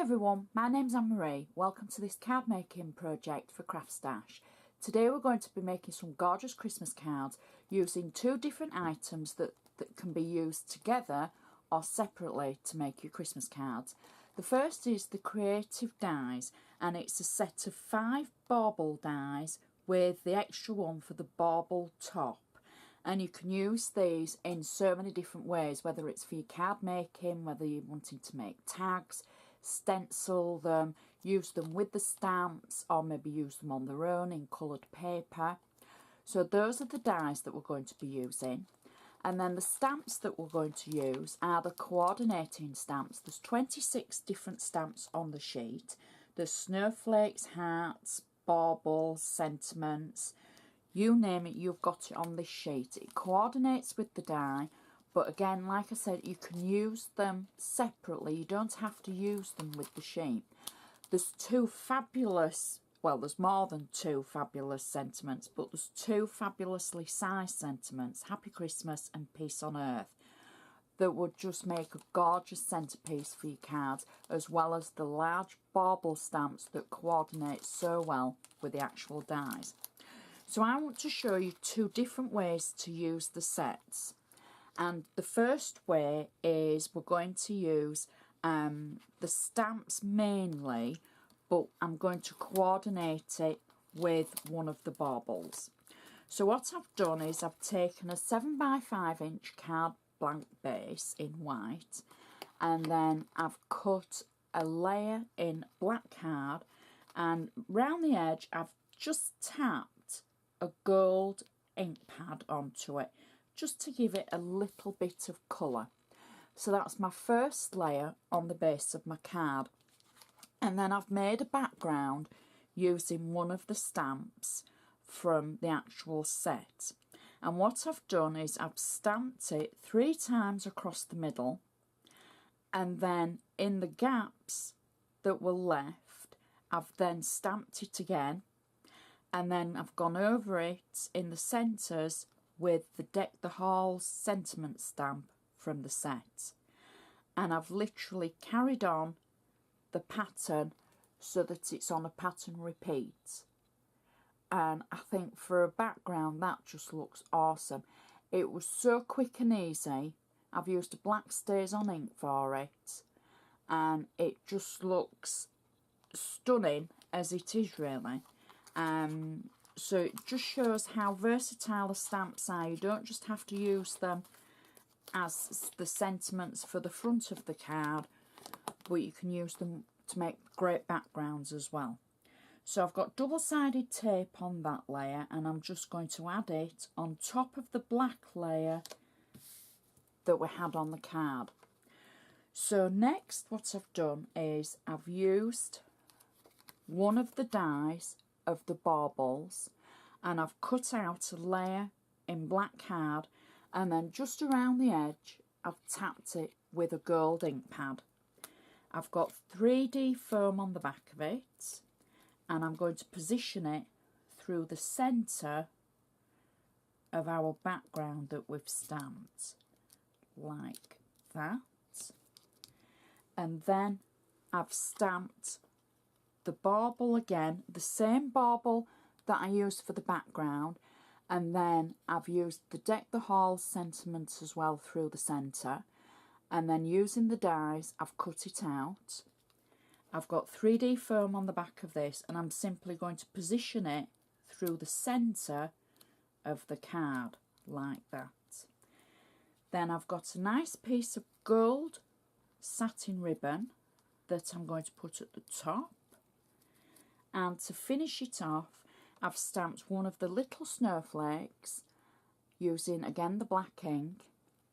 everyone, my name's Anne-Marie. Welcome to this card making project for CraftStash. Today we're going to be making some gorgeous Christmas cards using two different items that can be used together or separately to make your Christmas cards. The first is the creative dies, and it's a set of 5 bauble dies with the extra one for the bauble top. And you can use these in so many different ways, whether it's for your card making, whether you're wanting to make tags, stencil them, use them with the stamps, or maybe use them on their own in coloured paper. So those are the dies that we're going to be using. And then the stamps that we're going to use are the coordinating stamps. There's 26 different stamps on the sheet. There's snowflakes, hearts, baubles, sentiments. You name it, you've got it on this sheet. It coordinates with the die, but again, like I said, you can use them separately. You don't have to use them with the sheet. There's two fabulous, well, there's more than 2 fabulous sentiments, but there's 2 fabulously sized sentiments, Happy Christmas and Peace on Earth, that would just make a gorgeous centerpiece for your cards, as well as the large bauble stamps that coordinate so well with the actual dies. So I want to show you 2 different ways to use the sets. And the first way is we're going to use the stamps mainly, but I'm going to coordinate it with one of the baubles. So what I've done is I've taken a 7x5 inch card blank base in white, and then I've cut a layer in black card, and round the edge I've just tapped a gold ink pad onto it, just to give it a little bit of colour. So that's my first layer on the base of my card. And then I've made a background using one of the stamps from the actual set. And what I've done is I've stamped it 3 times across the middle, and then in the gaps that were left I've then stamped it again, and then I've gone over it in the centres with the Deck the Halls sentiment stamp from the set. And I've literally carried on the pattern so that it's on a pattern repeat. And I think for a background that just looks awesome. It was so quick and easy. I've used a black stays on ink for it, and it just looks stunning as it is, really. So it just shows how versatile the stamps are. You don't just have to use them as the sentiments for the front of the card, but you can use them to make great backgrounds as well. So I've got double-sided tape on that layer, and I'm just going to add it on top of the black layer that we had on the card. So next what I've done is I've used one of the dies of the baubles, and I've cut out a layer in black card, and then just around the edge I've tapped it with a gold ink pad. I've got 3D foam on the back of it, and I'm going to position it through the centre of our background that we've stamped, like that. And then I've stamped the bauble again, the same bauble that I used for the background, and then I've used the Deck the Halls sentiments as well through the centre, and then using the dies I've cut it out. I've got 3D foam on the back of this, and I'm simply going to position it through the centre of the card like that. Then I've got a nice piece of gold satin ribbon that I'm going to put at the top. And to finish it off, I've stamped one of the little snowflakes using again the black ink,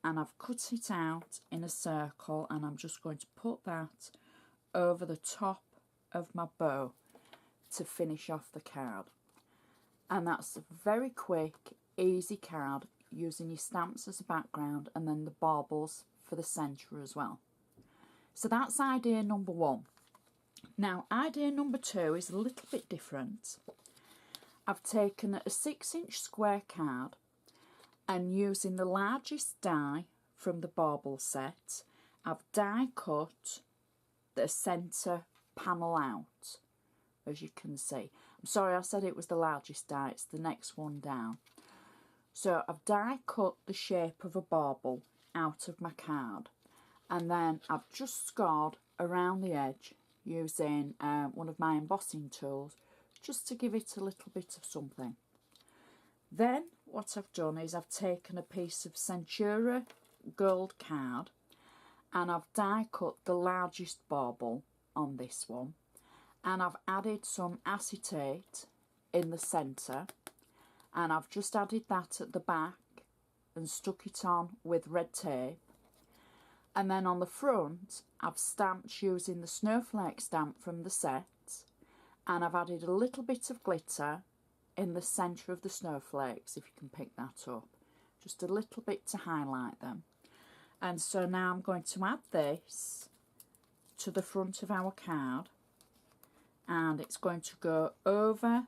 and I've cut it out in a circle, and I'm just going to put that over the top of my bow to finish off the card. And that's a very quick, easy card using your stamps as a background and then the baubles for the centre as well. So that's idea number 1. Now idea number 2 is a little bit different. I've taken a 6-inch square card, and using the largest die from the Bauble set, I've die cut the centre panel out, as you can see. I'm sorry, I said it was the largest die, it's the next one down. So I've die cut the shape of a bauble out of my card, and then I've just scored around the edge using one of my embossing tools, just to give it a little bit of something. Then what I've done is I've taken a piece of Centura gold card and I've die cut the largest bauble on this one, and I've added some acetate in the centre, and I've just added that at the back and stuck it on with red tape. And then on the front I've stamped using the snowflake stamp from the set, and I've added a little bit of glitter in the centre of the snowflakes, if you can pick that up, just a little bit to highlight them. And so now I'm going to add this to the front of our card, and it's going to go over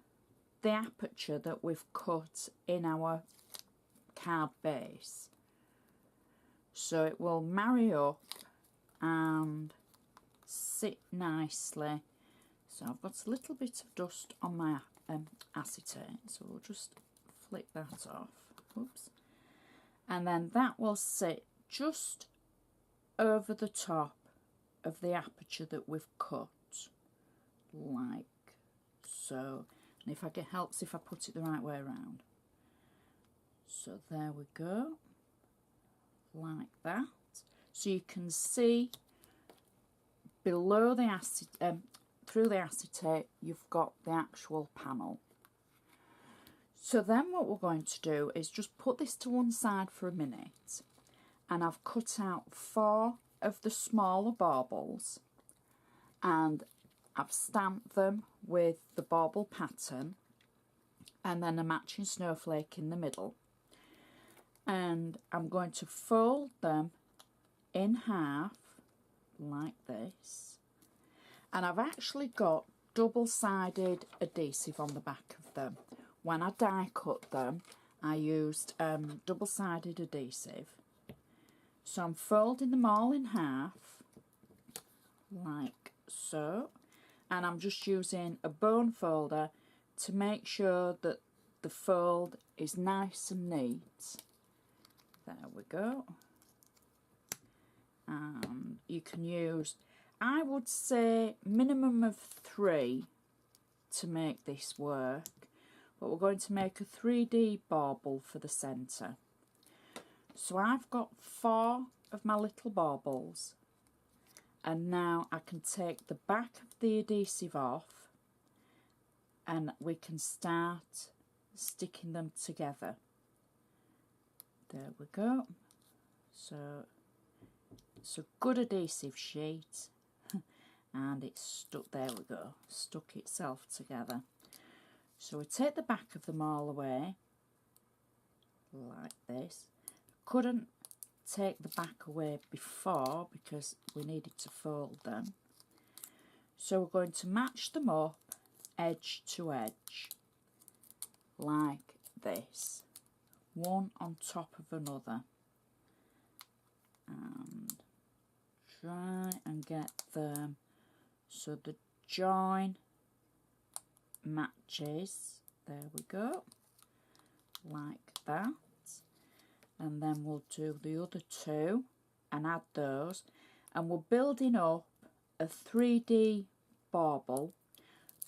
the aperture that we've cut in our card base, so it will marry up and sit nicely. So I've got a little bit of dust on my acetate, so we'll just flick that off. Oops. And then that will sit just over the top of the aperture that we've cut, like so. And if it helps if I put it the right way around. So there we go, like that. So you can see below the through the acetate you've got the actual panel. So then what we're going to do is just put this to one side for a minute, and I've cut out 4 of the smaller baubles and I've stamped them with the bauble pattern and then a matching snowflake in the middle, and I'm going to fold them in half like this, and I've actually got double-sided adhesive on the back of them. When I die cut them I used double-sided adhesive. So I'm folding them all in half like so, and I'm just using a bone folder to make sure that the fold is nice and neat. There we go. And you can use, I would say, minimum of 3 to make this work, but we're going to make a 3D bauble for the centre. So I've got 4 of my little baubles, and now I can take the back of the adhesive off and we can start sticking them together. There we go. So it's a good adhesive sheet and it's stuck, there we go, stuck itself together. So we take the back of them all away like this. Couldn't take the back away before because we needed to fold them. So we're going to match them up edge to edge like this, one on top of another, and try and get them so the join matches. There we go, like that. And then we'll do the other 2 and add those, and we're building up a 3D bauble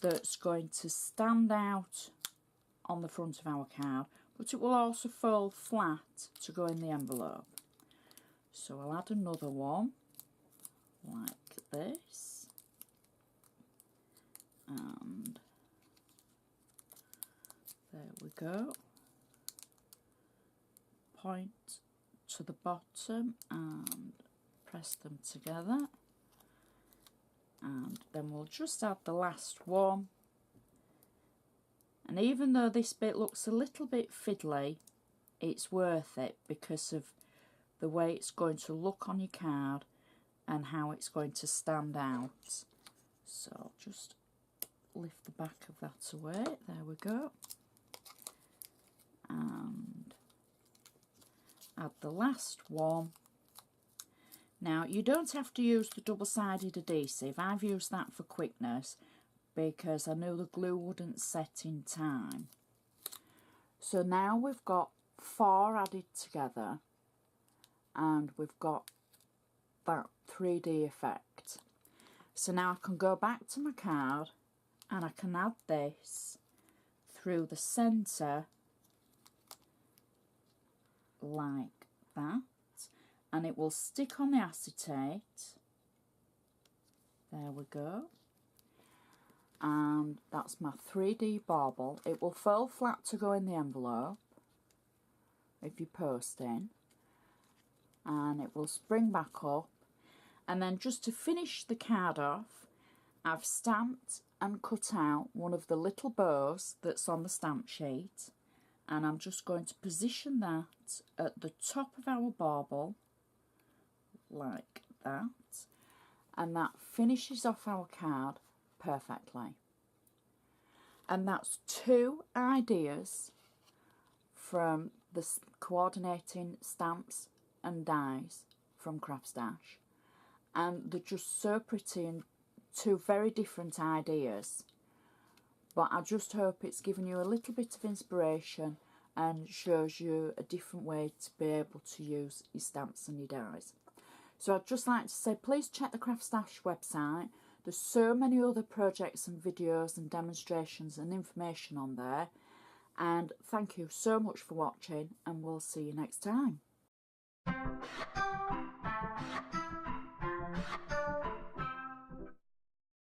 that's going to stand out on the front of our card, but it will also fold flat to go in the envelope. So I'll add another one like this, and there we go. Point to the bottom and press them together, and then we'll just add the last one. And even though this bit looks a little bit fiddly, it's worth it because of the way it's going to look on your card and how it's going to stand out. So I'll just lift the back of that away, there we go, and add the last one. Now you don't have to use the double-sided adhesive. I've used that for quickness because I knew the glue wouldn't set in time. So now we've got 4 added together and we've got that 3D effect. So now I can go back to my card and I can add this through the centre like that, and it will stick on the acetate. There we go. And that's my 3D bauble. It will fold flat to go in the envelope if you're posting, and it will spring back up. And then just to finish the card off, I've stamped and cut out one of the little bows that's on the stamp sheet, and I'm just going to position that at the top of our bauble like that, and that finishes off our card perfectly. And that's 2 ideas from the coordinating stamps and dies from CraftStash, and they're just so pretty and 2 very different ideas, but I just hope it's given you a little bit of inspiration and shows you a different way to be able to use your stamps and your dies. So I'd just like to say, please check the CraftStash website. There's so many other projects and videos and demonstrations and information on there. And thank you so much for watching, and we'll see you next time.